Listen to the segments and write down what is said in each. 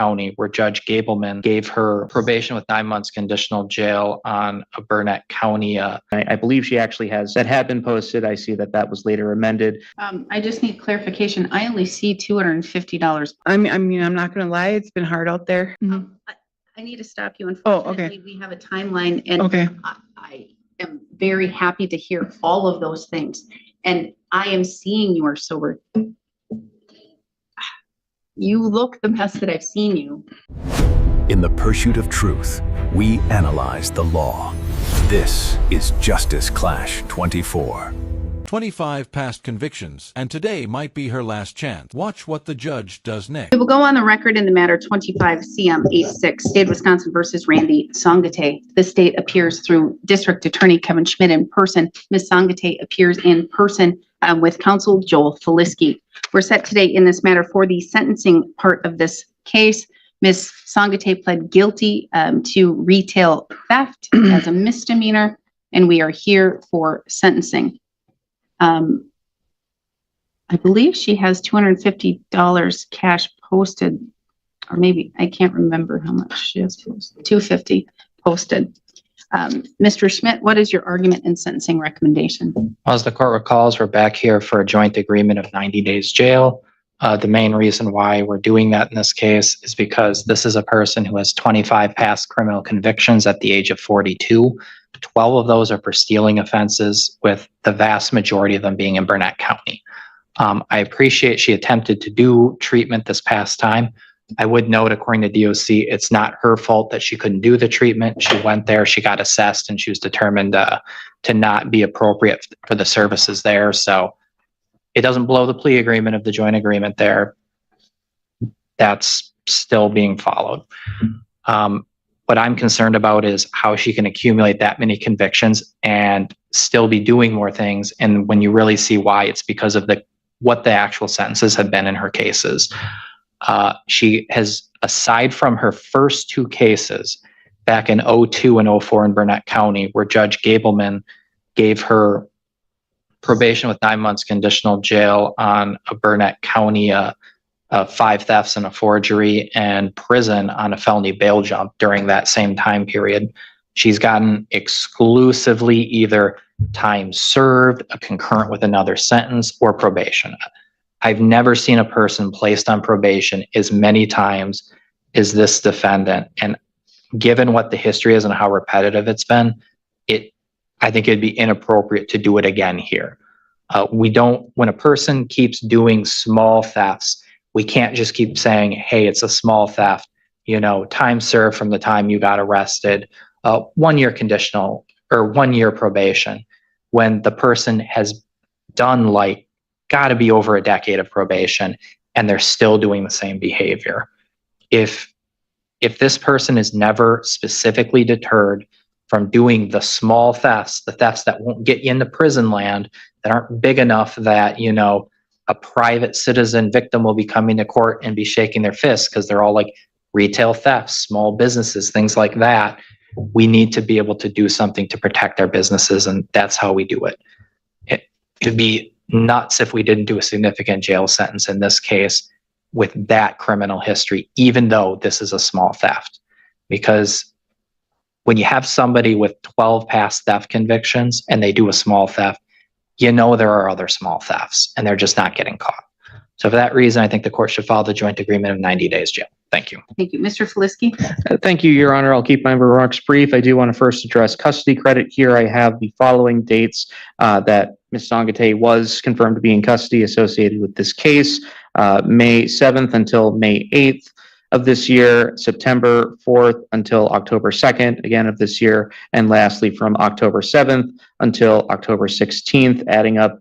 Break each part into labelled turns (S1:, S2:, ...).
S1: County, where Judge Gableman gave her probation with 9 months conditional jail on a Burnett County. I believe she actually has, that had been posted. I see that that was later amended.
S2: I just need clarification. I only see $250.
S3: I mean, I'm not going to lie. It's been hard out there.
S2: I need to stop you.
S3: Oh,
S2: Unfortunately,
S3: okay.
S2: we have a timeline, and
S3: Okay.
S2: I am very happy to hear all of those things. And I am seeing you are sober. You look the best that I've seen you.
S4: In the pursuit of truth, we analyze the law. This is Justice Clash 24.
S5: 25 past convictions, and today might be her last chance. Watch what the judge does next.
S2: We will go on the record in the matter 25 CM 86, State of Wisconsin versus Randy Songate. The state appears through District Attorney Kevin Schmidt in person. Ms. Songate appears in person with counsel Joel Feliski. We're set today in this matter for the sentencing part of this case. Ms. Songate pled guilty to retail theft as a misdemeanor, and we are here for sentencing. I believe she has $250 cash posted, or maybe I can't remember how much she has. $250 posted. Mr. Schmidt, what is your argument and sentencing recommendation?
S1: As the court recalls, we're back here for a joint agreement of 90 days jail. The main reason why we're doing that in this case is because this is a person who has 25 past criminal convictions at the age of 42. 12 of those are for stealing offenses, with the vast majority of them being in Burnett County. I appreciate she attempted to do treatment this past time. I would note, according to DOC, it's not her fault that she couldn't do the treatment. She went there, she got assessed, and she was determined to not be appropriate for the services there. So it doesn't blow the plea agreement of the joint agreement there. That's still being followed. What I'm concerned about is how she can accumulate that many convictions and still be doing more things. And when you really see why, it's because of what the actual sentences have been in her cases. She has, aside from her first two cases back in 02 and 04 in Burnett County, where Judge Gableman gave her probation with 9 months conditional jail on a Burnett County 5 thefts and a forgery, and prison on a felony bail jump during that same time period. She's gotten exclusively either time served, a concurrent with another sentence, or probation. I've never seen a person placed on probation as many times as this defendant. And given what the history is and how repetitive it's been, I think it'd be inappropriate to do it again here. When a person keeps doing small thefts, we can't just keep saying, hey, it's a small theft, time served from the time you got arrested, 1 year conditional or 1 year probation, when the person has done gotta be over a decade of probation and they're still doing the same behavior. If this person is never specifically deterred from doing the small thefts, the thefts that won't get you into prison land, that aren't big enough that, a private citizen victim will be coming to court and be shaking their fists because they're all like retail thefts, small businesses, things like that. We need to be able to do something to protect our businesses, and that's how we do it. It'd be nuts if we didn't do a significant jail sentence in this case with that criminal history, even though this is a small theft. Because when you have somebody with 12 past theft convictions and they do a small theft, there are other small thefts and they're just not getting caught. So for that reason, I think the court should follow the joint agreement of 90 days jail. Thank you.
S2: Thank you. Mr. Feliski?
S3: Thank you, Your Honor. I'll keep my remarks brief. I do want to first address custody credit. Here I have the following dates that Ms. Songate was confirmed to be in custody associated with this case. May 7th until May 8th of this year, September 4th until October 2nd, again of this year, and lastly from October 7th until October 16th, adding up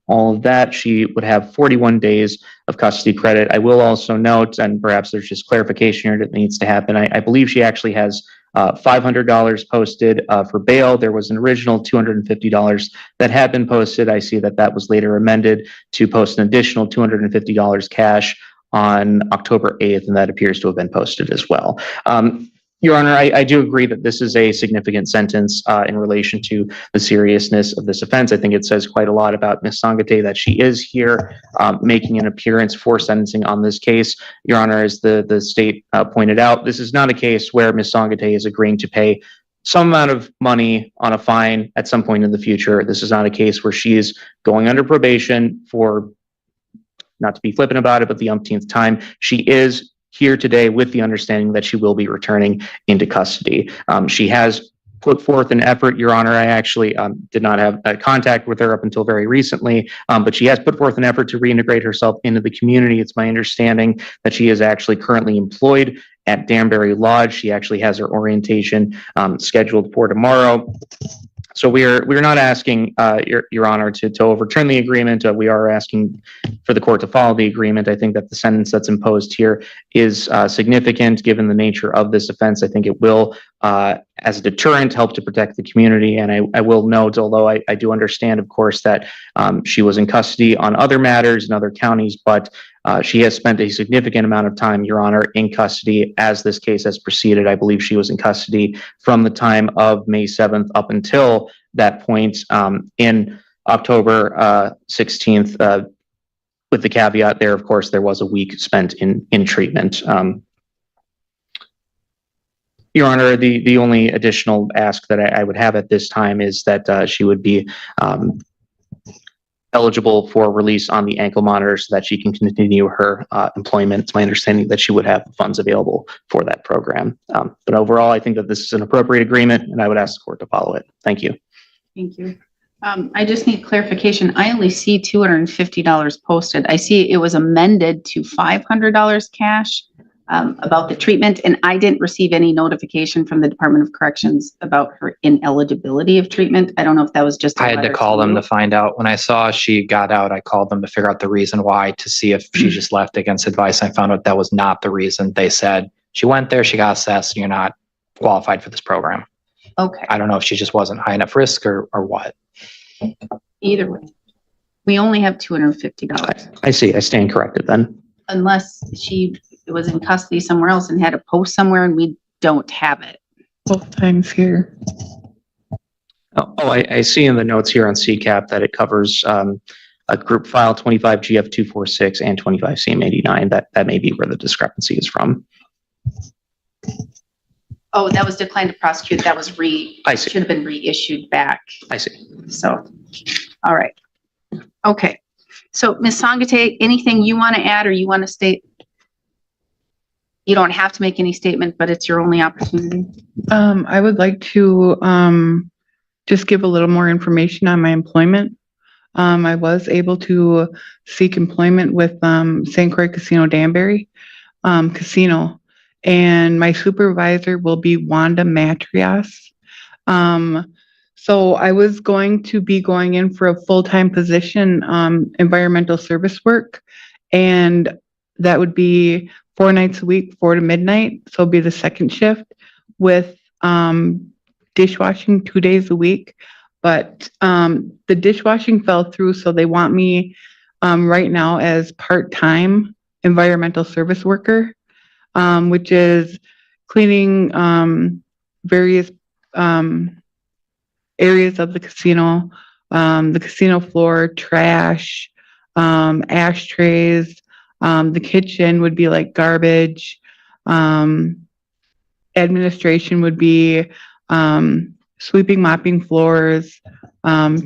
S3: all of that, she would have 41 days of custody credit. I will also note, and perhaps there's just clarification here that needs to happen, I believe she actually has $500 posted for bail. There was an original $250 that had been posted. I see that that was later amended to post an additional $250 cash on October 8th, and that appears to have been posted as well. Your Honor, I do agree that this is a significant sentence in relation to the seriousness of this offense. I think it says quite a lot about Ms. Sangate that she is here making an appearance for sentencing on this case. Your Honor, as the state pointed out, this is not a case where Ms. Sangate is agreeing to pay some amount of money on a fine at some point in the future. This is not a case where she is going under probation for, not to be flippant about it, but the umpteenth time. She is here today with the understanding that she will be returning into custody. She has put forth an effort, Your Honor. I actually did not have contact with her up until very recently, but she has put forth an effort to reintegrate herself into the community. It's my understanding that she is actually currently employed at Danbury Lodge. She actually has her orientation scheduled for tomorrow. So we're not asking Your Honor to overturn the agreement. We are asking for the court to follow the agreement. I think that the sentence that's imposed here is significant given the nature of this offense. I think it will, as a deterrent, help to protect the community. And I will note, although I do understand, of course, that she was in custody on other matters in other counties, but she has spent a significant amount of time, Your Honor, in custody as this case has proceeded. I believe she was in custody from the time of May 7th up until that point in October 16th, with the caveat there, of course, there was a week spent in treatment. Your Honor, the only additional ask that I would have at this time is that she would be eligible for release on the ankle monitor so that she can continue her employment. It's my understanding that she would have funds available for that program. But overall, I think that this is an appropriate agreement, and I would ask the court to follow it. Thank you.
S2: Thank you. I just need clarification. I only see $250 posted. I see it was amended to $500 cash about the treatment, and I didn't receive any notification from the Department of Corrections about her ineligibility of treatment. I don't know if that was just a
S1: I had to
S2: letter
S1: call them
S2: you.
S1: to find out. When I saw she got out, I called them to figure out the reason why, to see if she just left against advice. I found out that was not the reason. They said she went there, she got assessed, and you're not qualified for this program.
S2: Okay,
S1: I don't know if she just wasn't high enough risk or what.
S2: either way. We only have $250
S3: I see. I stand corrected then.
S2: unless she was in custody somewhere else and had a post somewhere and we don't have it.
S6: Both times here.
S3: I see in the notes here on CCAP that it covers a group file 25GF246 and 25CM89. That may be where the discrepancy is from.
S2: Oh, that was declined to prosecute. That was
S3: I see.
S2: should have been reissued back.
S3: I see.
S2: So, all right. Okay. So Ms. Sangate, anything you want to add or you want to state? You don't have to make any statement, but it's your only opportunity.
S6: I would like to just give a little more information on my employment. I was able to seek employment with St. Croix Casino Danbury Casino, and my supervisor will be Wanda Matrias. So I was going to be going in for a full-time position, environmental service work, and that would be 4 nights a week, 4 to midnight. So it'll be the second shift with dishwashing 2 days a week. But the dishwashing fell through, so they want me right now as part-time environmental service worker, which is cleaning various areas of the casino floor, trash, ashtrays. The kitchen would be like garbage. Administration would be sweeping, mopping floors,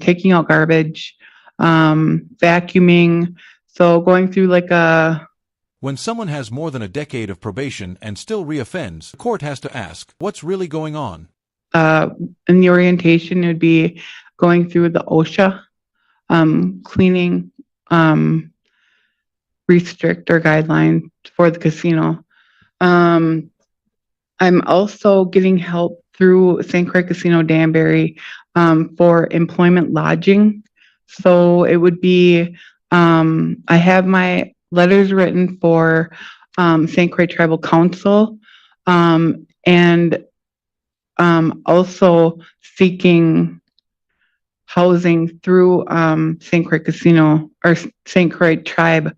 S6: taking out garbage, vacuuming. So going through like a...
S5: When someone has more than a decade of probation and still reoffends, the court has to ask, what's really going on?
S6: In the orientation, it would be going through the OSHA, cleaning, restrictor guidelines for the casino. I'm also getting help through St. Croix Casino Danbury for employment lodging. So it would be, I have my letters written for St. Croix Tribal Council, and also seeking housing through St. Croix Casino or St. Croix Tribe,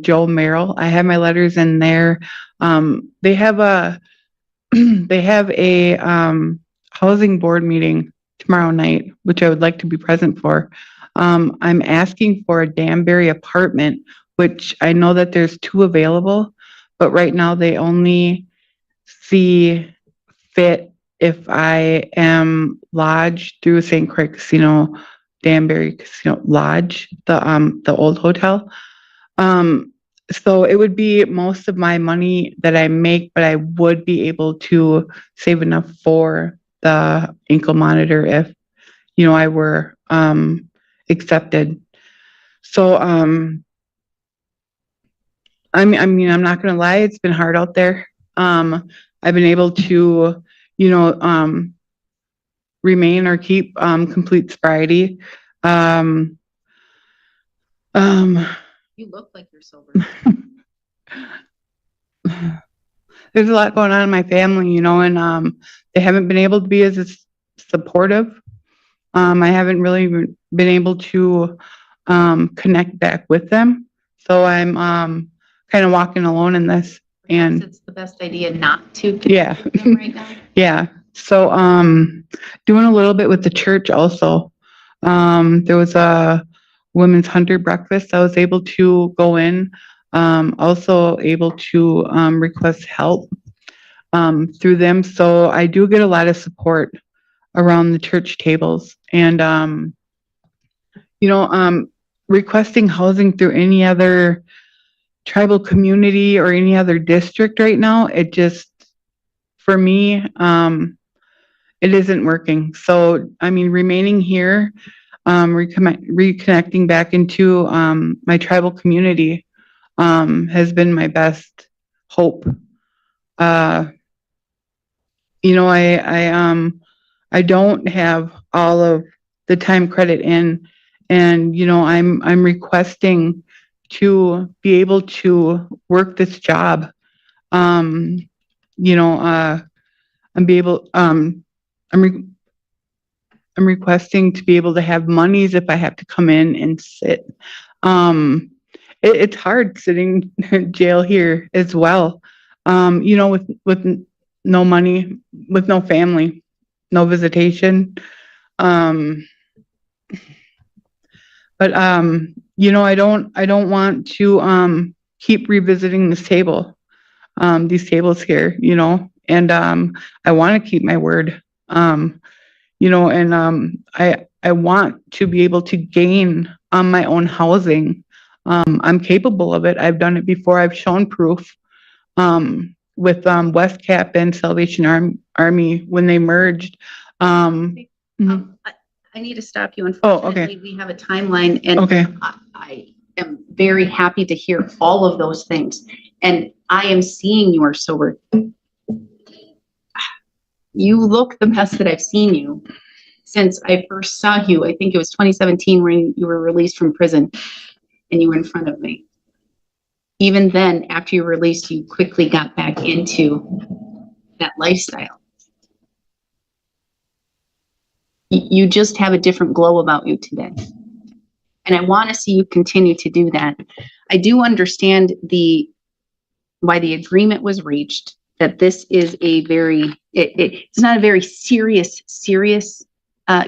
S6: Joe Merrill. I have my letters in there. They have a they have a housing board meeting tomorrow night, which I would like to be present for. I'm asking for a Danbury apartment, which I know that there's 2 available, but right now they only see fit if I am lodged through St. Croix Casino, Danbury Casino Lodge, the old hotel. So it would be most of my money that I make, but I would be able to save enough for the ankle monitor if, I were, accepted. So, I'm not gonna lie, it's been hard out there. I've been able to, remain or keep, complete sobriety. Um, um,
S2: You look like you're sober.
S6: there's a lot going on in my family, and they haven't been able to be as supportive. I haven't really been able to connect back with them. So I'm kind of walking alone in this. And
S2: It's the best idea not to
S6: yeah,
S2: connect with them right now.
S6: yeah. So doing a little bit with the church also. There was a women's hunter breakfast. I was able to go in. Also able to request help through them. So I do get a lot of support around the church tables, and requesting housing through any other tribal community or any other district right now, it just, for me, it isn't working. So remaining here, reconnecting back into my tribal community has been my best hope. I don't have all of the time credit in, and I'm requesting to be able to work this job. I'm requesting to be able to have monies if I have to come in and sit. It's hard sitting in jail here as well. With no money, with no family, no visitation. But I don't want to keep revisiting this table, these tables here, and I want to keep my word, and I want to be able to gain my own housing. I'm capable of it. I've done it before. I've shown proof with West Cap and Salvation Army when they merged. Mhm.
S2: I need to stop you.
S6: Oh, okay.
S2: Unfortunately, we have a timeline, and
S6: Okay.
S2: I am very happy to hear all of those things. And I am seeing you are sober. You look the best that I've seen you since I first saw you. I think it was 2017 when you were released from prison and you were in front of me. Even then, after you were released, you quickly got back into that lifestyle. You just have a different glow about you today. And I want to see you continue to do that. I do understand why the agreement was reached, that this is a it's not a very serious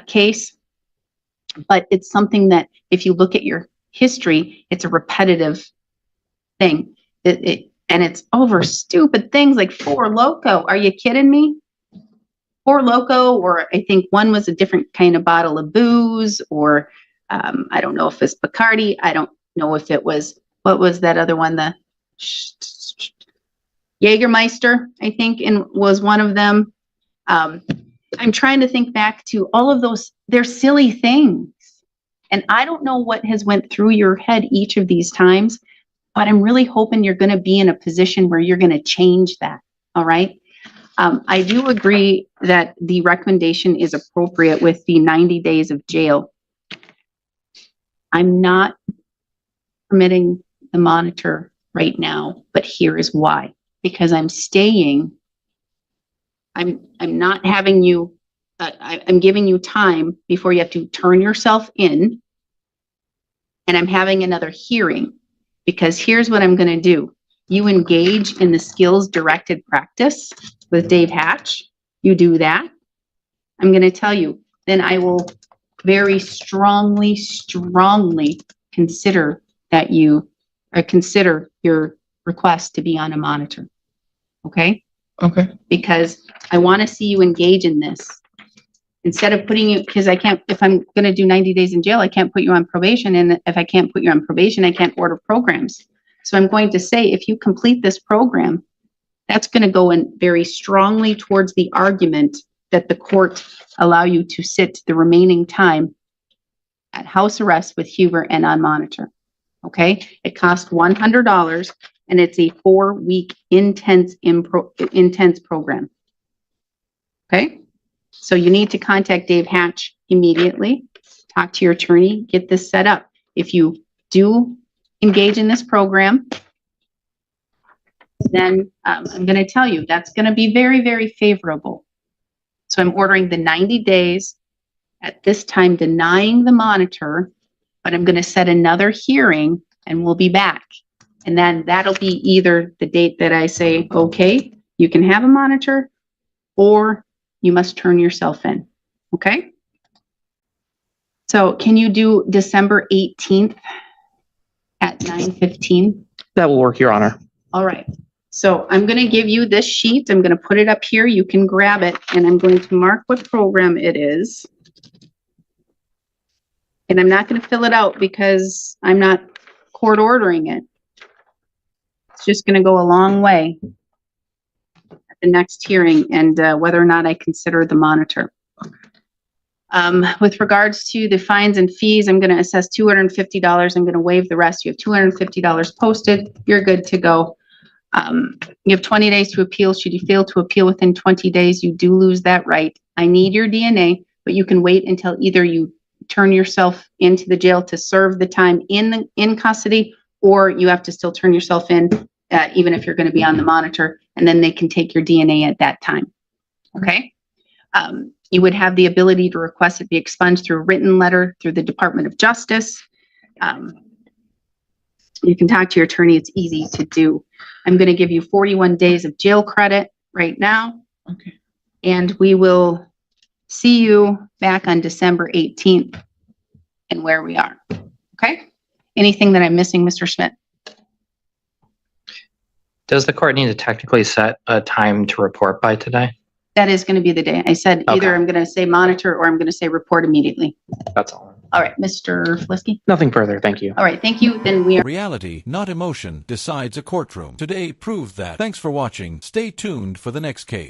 S2: case, but it's something that if you look at your history, it's a repetitive thing. And it's over stupid things like Four Loko. Are you kidding me? Four Loko, or I think one was a different kind of bottle of booze, or I don't know if it's Bacardi. I don't know if it was, what was that other one? The Jägermeister, I think, and was one of them. I'm trying to think back to all of those. They're silly things. And I don't know what has went through your head each of these times, but I'm really hoping you're going to be in a position where you're going to change that. All right. I do agree that the recommendation is appropriate with the 90 days of jail. I'm not permitting the monitor right now, but here is why. Because I'm not having you, I'm giving you time before you have to turn yourself in, and I'm having another hearing, because here's what I'm going to do. you engage in the skills directed practice with Dave Hatch, you do that, I'm going to tell you, then I will very strongly consider that consider your request to be on a monitor. Okay?
S6: Okay.
S2: Because I want to see you engage in this. Instead of putting you, because I can't, if I'm going to do 90 days in jail, I can't put you on probation. And if I can't put you on probation, I can't order programs. So I'm going to say, if you complete this program, that's going to go in very strongly towards the argument that the court allow you to sit the remaining time at house arrest with Huber and on monitor. Okay? It costs $100 and it's a 4-week intense program. Okay? So you need to contact Dave Hatch immediately, talk to your attorney, get this set up. If you do engage in this program, then I'm going to tell you that's going to be very, very favorable. So I'm ordering the 90 days, at this time denying the monitor, but I'm going to set another hearing and we'll be back. And then that'll be either the date that I say, okay, you can have a monitor, or you must turn yourself in. Okay? So can you do December 18th at 9:15?
S3: That will work, Your Honor.
S2: All right. So I'm going to give you this sheet. I'm going to put it up here. You can grab it, and I'm going to mark what program it is. And I'm not going to fill it out because I'm not court ordering it. It's just going to go a long way at the next hearing and whether or not I consider the monitor. With regards to the fines and fees, I'm going to assess $250. I'm going to waive the rest. You have $250 posted. You're good to go. You have 20 days to appeal. Should you fail to appeal within 20 days, you do lose that right. I need your DNA, but you can wait until either you turn yourself into the jail to serve the time in custody, or you have to still turn yourself in, even if you're going to be on the monitor, and then they can take your DNA at that time. Okay? You would have the ability to request it be expunged through a written letter through the Department of Justice. You can talk to your attorney. It's easy to do. I'm going to give you 41 days of jail credit right now.
S6: Okay.
S2: And we will see you back on December 18th and where we are. Okay? Anything that I'm missing, Mr. Schmidt?
S1: Does the court need to technically set a time to report by today?
S2: That is going to be the day. I said either
S1: Okay.
S2: I'm going to say monitor or I'm going to say report immediately.
S1: That's all.
S2: All right, Mr. Flisky.
S3: Nothing further. Thank you.
S2: All right, thank you. Then we are.
S5: Reality, not emotion, decides a courtroom. Today proved that. Thanks for watching. Stay tuned for the next case.